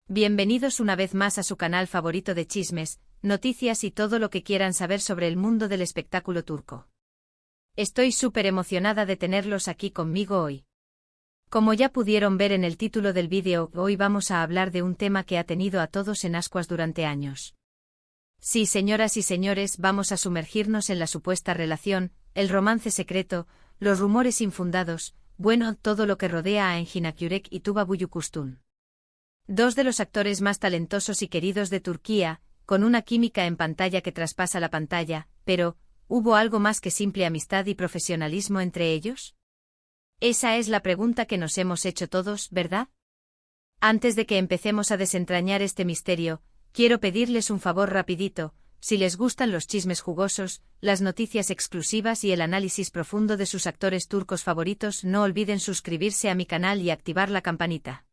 Bienvenidos una vez más a su canal favorito de chismes, noticias y todo lo que quieran saber sobre el mundo del espectáculo turco. Estoy súper emocionada de tenerlos aquí conmigo hoy. Como ya pudieron ver en el título del vídeo, hoy vamos a hablar de un tema que ha tenido a todos en ascuas durante años. Sí, señoras y señores, vamos a sumergirnos en la supuesta relación, el romance secreto, los rumores infundados, bueno, todo lo que rodea a Engin Akyürek y Tuba Büyüküstün. Dos de los actores más talentosos y queridos de Turquía, con una química en pantalla que traspasa la pantalla, pero, ¿hubo algo más que simple amistad y profesionalismo entre ellos? Esa es la pregunta que nos hemos hecho todos, ¿verdad? Antes de que empecemos a desentrañar este misterio, quiero pedirles un favor rapidito: si les gustan los chismes jugosos, las noticias exclusivas y el análisis profundo de sus actores turcos favoritos, no olviden suscribirse a mi canal y activar la campanita.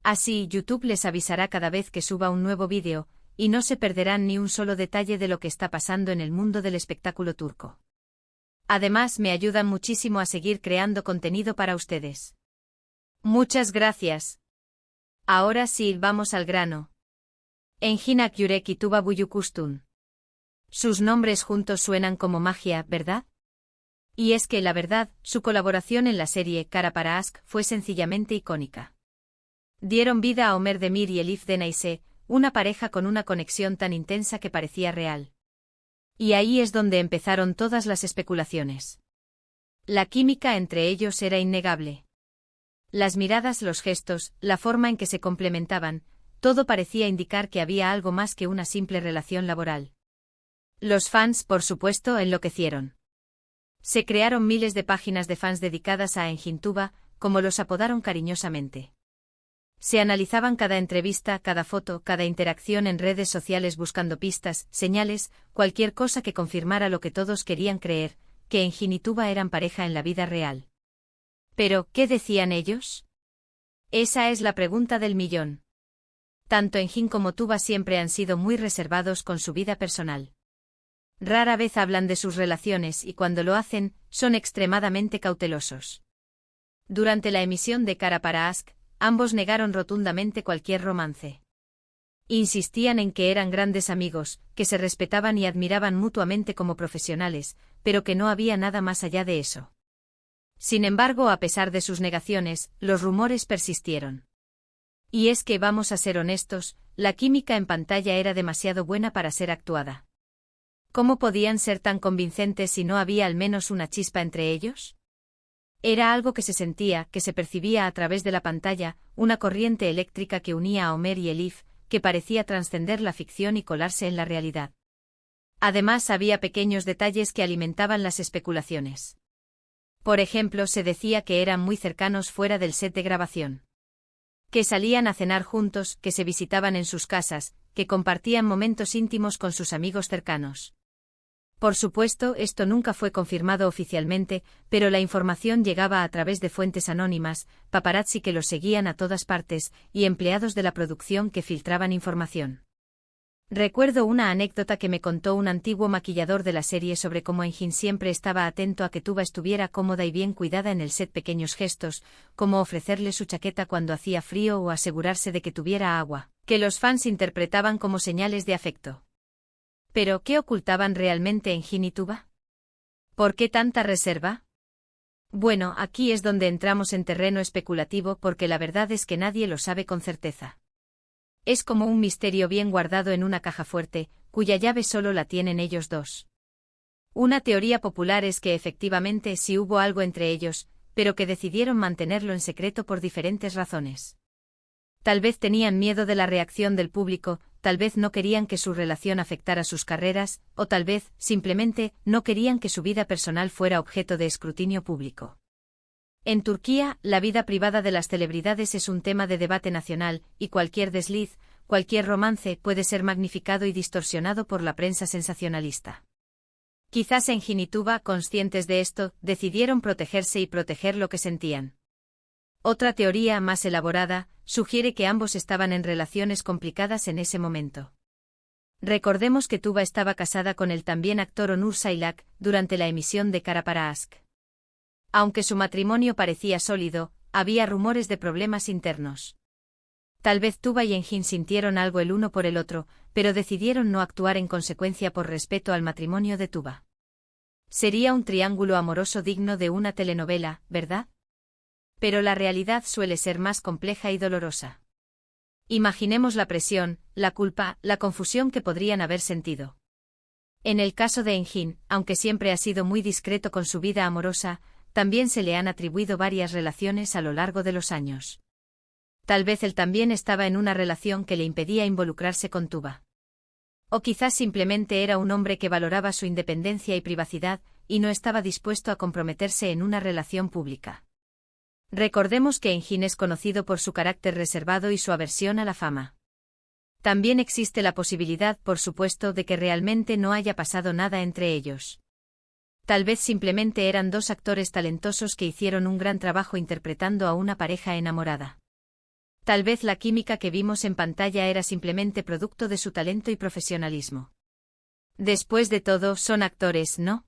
Así YouTube les avisará cada vez que suba un nuevo vídeo, y no se perderán ni un solo detalle de lo que está pasando en el mundo del espectáculo turco. Además, me ayudan muchísimo a seguir creando contenido para ustedes. Muchas gracias. Ahora sí, vamos al grano. Engin Akyürek y Tuba Büyüküstün. Sus nombres juntos suenan como magia, ¿verdad? Y es que, la verdad, su colaboración en la serie Kara para Aşk fue sencillamente icónica. Dieron vida a Ömer Demir y Elif Denayse, una pareja con una conexión tan intensa que parecía real. Y ahí es donde empezaron todas las especulaciones. La química entre ellos era innegable. Las miradas, los gestos, la forma en que se complementaban, todo parecía indicar que había algo más que una simple relación laboral. Los fans, por supuesto, enloquecieron. Se crearon miles de páginas de fans dedicadas a Engin Tuba, como los apodaron cariñosamente. Se analizaban cada entrevista, cada foto, cada interacción en redes sociales buscando pistas, señales, cualquier cosa que confirmara lo que todos querían creer, que Engin y Tuba eran pareja en la vida real. Pero, ¿qué decían ellos? Esa es la pregunta del millón. Tanto Engin como Tuba siempre han sido muy reservados con su vida personal. Rara vez hablan de sus relaciones y cuando lo hacen, son extremadamente cautelosos. Durante la emisión de Kara para Aşk, ambos negaron rotundamente cualquier romance. Insistían en que eran grandes amigos, que se respetaban y admiraban mutuamente como profesionales, pero que no había nada más allá de eso. Sin embargo, a pesar de sus negaciones, los rumores persistieron. Y es que, vamos a ser honestos, la química en pantalla era demasiado buena para ser actuada. ¿Cómo podían ser tan convincentes si no había al menos una chispa entre ellos? Era algo que se sentía, que se percibía a través de la pantalla, una corriente eléctrica que unía a Ömer y Elif, que parecía trascender la ficción y colarse en la realidad. Además, había pequeños detalles que alimentaban las especulaciones. Por ejemplo, se decía que eran muy cercanos fuera del set de grabación. Que salían a cenar juntos, que se visitaban en sus casas, que compartían momentos íntimos con sus amigos cercanos. Por supuesto, esto nunca fue confirmado oficialmente, pero la información llegaba a través de fuentes anónimas, paparazzi que los seguían a todas partes, y empleados de la producción que filtraban información. Recuerdo una anécdota que me contó un antiguo maquillador de la serie sobre cómo Engin siempre estaba atento a que Tuba estuviera cómoda y bien cuidada en el set. Pequeños gestos, como ofrecerle su chaqueta cuando hacía frío o asegurarse de que tuviera agua, que los fans interpretaban como señales de afecto. ¿Pero qué ocultaban realmente Engin y Tuba? ¿Por qué tanta reserva? Bueno, aquí es donde entramos en terreno especulativo porque la verdad es que nadie lo sabe con certeza. Es como un misterio bien guardado en una caja fuerte, cuya llave solo la tienen ellos dos. Una teoría popular es que efectivamente sí hubo algo entre ellos, pero que decidieron mantenerlo en secreto por diferentes razones. Tal vez tenían miedo de la reacción del público, tal vez no querían que su relación afectara sus carreras, o tal vez, simplemente, no querían que su vida personal fuera objeto de escrutinio público. En Turquía, la vida privada de las celebridades es un tema de debate nacional, y cualquier desliz, cualquier romance puede ser magnificado y distorsionado por la prensa sensacionalista. Quizás Engin y Tuba, conscientes de esto, decidieron protegerse y proteger lo que sentían. Otra teoría, más elaborada, sugiere que ambos estaban en relaciones complicadas en ese momento. Recordemos que Tuba estaba casada con el también actor Onur Sailak durante la emisión de Kara para Aşk. Aunque su matrimonio parecía sólido, había rumores de problemas internos. Tal vez Tuba y Engin sintieron algo el uno por el otro, pero decidieron no actuar en consecuencia por respeto al matrimonio de Tuba. Sería un triángulo amoroso digno de una telenovela, ¿verdad? Pero la realidad suele ser más compleja y dolorosa. Imaginemos la presión, la culpa, la confusión que podrían haber sentido. En el caso de Engin, aunque siempre ha sido muy discreto con su vida amorosa, también se le han atribuido varias relaciones a lo largo de los años. Tal vez él también estaba en una relación que le impedía involucrarse con Tuba. O quizás simplemente era un hombre que valoraba su independencia y privacidad, y no estaba dispuesto a comprometerse en una relación pública. Recordemos que Engin es conocido por su carácter reservado y su aversión a la fama. También existe la posibilidad, por supuesto, de que realmente no haya pasado nada entre ellos. Tal vez simplemente eran dos actores talentosos que hicieron un gran trabajo interpretando a una pareja enamorada. Tal vez la química que vimos en pantalla era simplemente producto de su talento y profesionalismo. Después de todo, son actores, ¿no?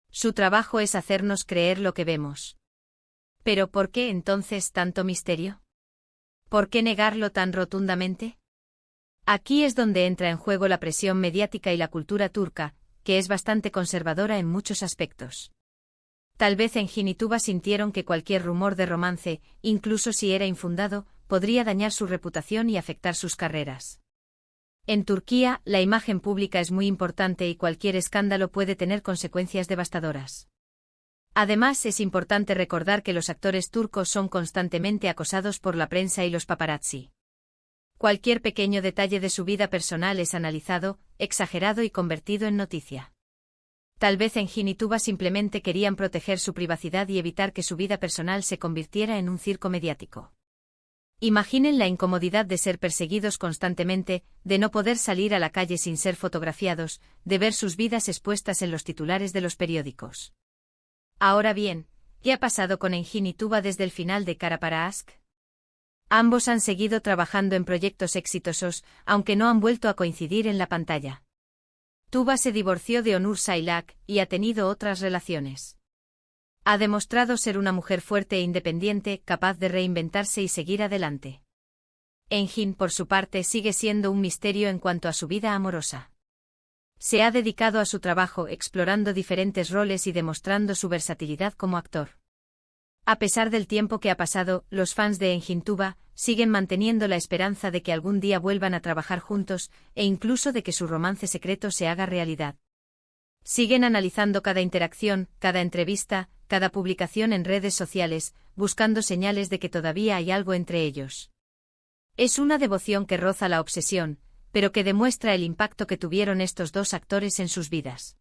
Su trabajo es hacernos creer lo que vemos. ¿Pero por qué entonces tanto misterio? ¿Por qué negarlo tan rotundamente? Aquí es donde entra en juego la presión mediática y la cultura turca, que es bastante conservadora en muchos aspectos. Tal vez Engin y Tuba sintieron que cualquier rumor de romance, incluso si era infundado, podría dañar su reputación y afectar sus carreras. En Turquía, la imagen pública es muy importante y cualquier escándalo puede tener consecuencias devastadoras. Además, es importante recordar que los actores turcos son constantemente acosados por la prensa y los paparazzi. Cualquier pequeño detalle de su vida personal es analizado, exagerado y convertido en noticia. Tal vez Engin y Tuba simplemente querían proteger su privacidad y evitar que su vida personal se convirtiera en un circo mediático. Imaginen la incomodidad de ser perseguidos constantemente, de no poder salir a la calle sin ser fotografiados, de ver sus vidas expuestas en los titulares de los periódicos. Ahora bien, ¿qué ha pasado con Engin y Tuba desde el final de Kara para Aşk? Ambos han seguido trabajando en proyectos exitosos, aunque no han vuelto a coincidir en la pantalla. Tuba se divorció de Onur Sailak y ha tenido otras relaciones. Ha demostrado ser una mujer fuerte e independiente, capaz de reinventarse y seguir adelante. Engin, por su parte, sigue siendo un misterio en cuanto a su vida amorosa. Se ha dedicado a su trabajo explorando diferentes roles y demostrando su versatilidad como actor. A pesar del tiempo que ha pasado, los fans de Engin Tuba siguen manteniendo la esperanza de que algún día vuelvan a trabajar juntos, e incluso de que su romance secreto se haga realidad. Siguen analizando cada interacción, cada entrevista, cada publicación en redes sociales, buscando señales de que todavía hay algo entre ellos. Es una devoción que roza la obsesión, pero que demuestra el impacto que tuvieron estos dos actores en sus vidas.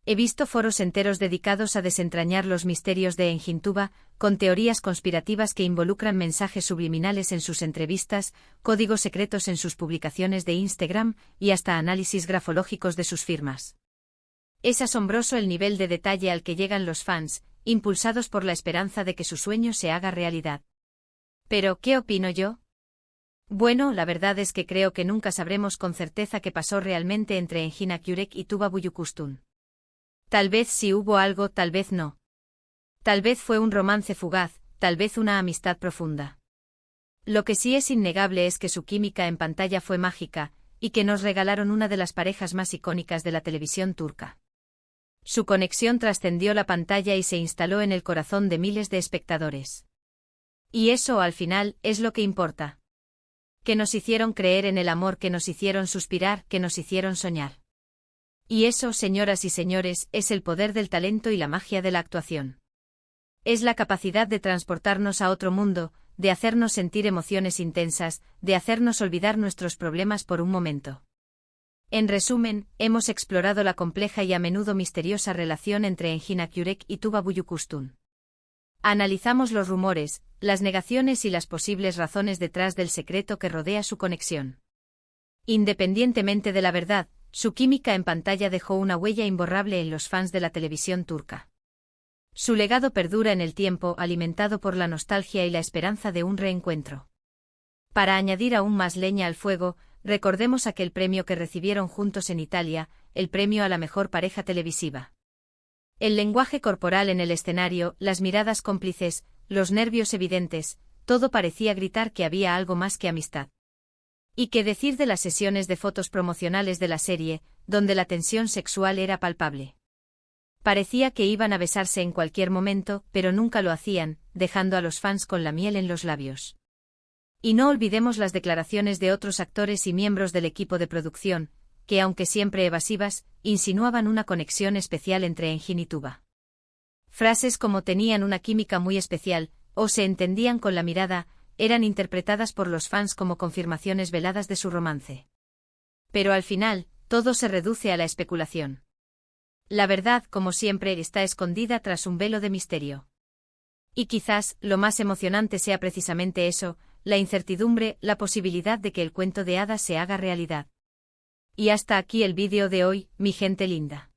He visto foros enteros dedicados a desentrañar los misterios de Engin Tuba, con teorías conspirativas que involucran mensajes subliminales en sus entrevistas, códigos secretos en sus publicaciones de Instagram y hasta análisis grafológicos de sus firmas. Es asombroso el nivel de detalle al que llegan los fans, impulsados por la esperanza de que su sueño se haga realidad. Pero, ¿qué opino yo? Bueno, la verdad es que creo que nunca sabremos con certeza qué pasó realmente entre Engin Akyurek y Tuba Büyüküstün. Tal vez sí hubo algo, tal vez no. Tal vez fue un romance fugaz, tal vez una amistad profunda. Lo que sí es innegable es que su química en pantalla fue mágica, y que nos regalaron una de las parejas más icónicas de la televisión turca. Su conexión trascendió la pantalla y se instaló en el corazón de miles de espectadores. Y eso, al final, es lo que importa. Que nos hicieron creer en el amor, que nos hicieron suspirar, que nos hicieron soñar. Y eso, señoras y señores, es el poder del talento y la magia de la actuación. Es la capacidad de transportarnos a otro mundo, de hacernos sentir emociones intensas, de hacernos olvidar nuestros problemas por un momento. En resumen, hemos explorado la compleja y a menudo misteriosa relación entre Engin Akyurek y Tuba Büyüküstün. Analizamos los rumores, las negaciones y las posibles razones detrás del secreto que rodea su conexión. Independientemente de la verdad, su química en pantalla dejó una huella imborrable en los fans de la televisión turca. Su legado perdura en el tiempo, alimentado por la nostalgia y la esperanza de un reencuentro. Para añadir aún más leña al fuego, recordemos aquel premio que recibieron juntos en Italia, el premio a la mejor pareja televisiva. El lenguaje corporal en el escenario, las miradas cómplices, los nervios evidentes, todo parecía gritar que había algo más que amistad. ¿Y qué decir de las sesiones de fotos promocionales de la serie, donde la tensión sexual era palpable? Parecía que iban a besarse en cualquier momento, pero nunca lo hacían, dejando a los fans con la miel en los labios. Y no olvidemos las declaraciones de otros actores y miembros del equipo de producción, que aunque siempre evasivas, insinuaban una conexión especial entre Engin y Tuba. Frases como tenían una química muy especial, o se entendían con la mirada, eran interpretadas por los fans como confirmaciones veladas de su romance. Pero al final, todo se reduce a la especulación. La verdad, como siempre, está escondida tras un velo de misterio. Y quizás, lo más emocionante sea precisamente eso, la incertidumbre, la posibilidad de que el cuento de hadas se haga realidad. Y hasta aquí el vídeo de hoy, mi gente linda.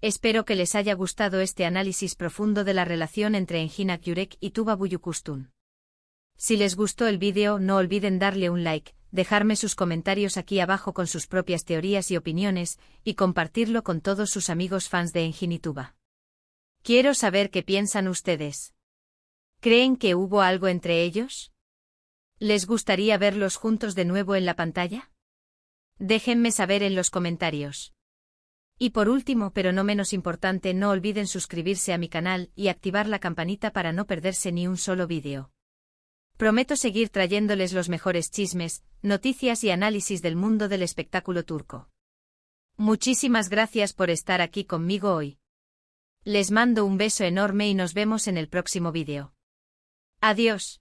Espero que les haya gustado este análisis profundo de la relación entre Engin Akyurek y Tuba Büyüküstün. Si les gustó el vídeo, no olviden darle un like, dejarme sus comentarios aquí abajo con sus propias teorías y opiniones, y compartirlo con todos sus amigos fans de Engin y Tuba. Quiero saber qué piensan ustedes. ¿Creen que hubo algo entre ellos? ¿Les gustaría verlos juntos de nuevo en la pantalla? Déjenme saber en los comentarios. Y por último, pero no menos importante, no olviden suscribirse a mi canal y activar la campanita para no perderse ni un solo vídeo. Prometo seguir trayéndoles los mejores chismes, noticias y análisis del mundo del espectáculo turco. Muchísimas gracias por estar aquí conmigo hoy. Les mando un beso enorme y nos vemos en el próximo vídeo. Adiós.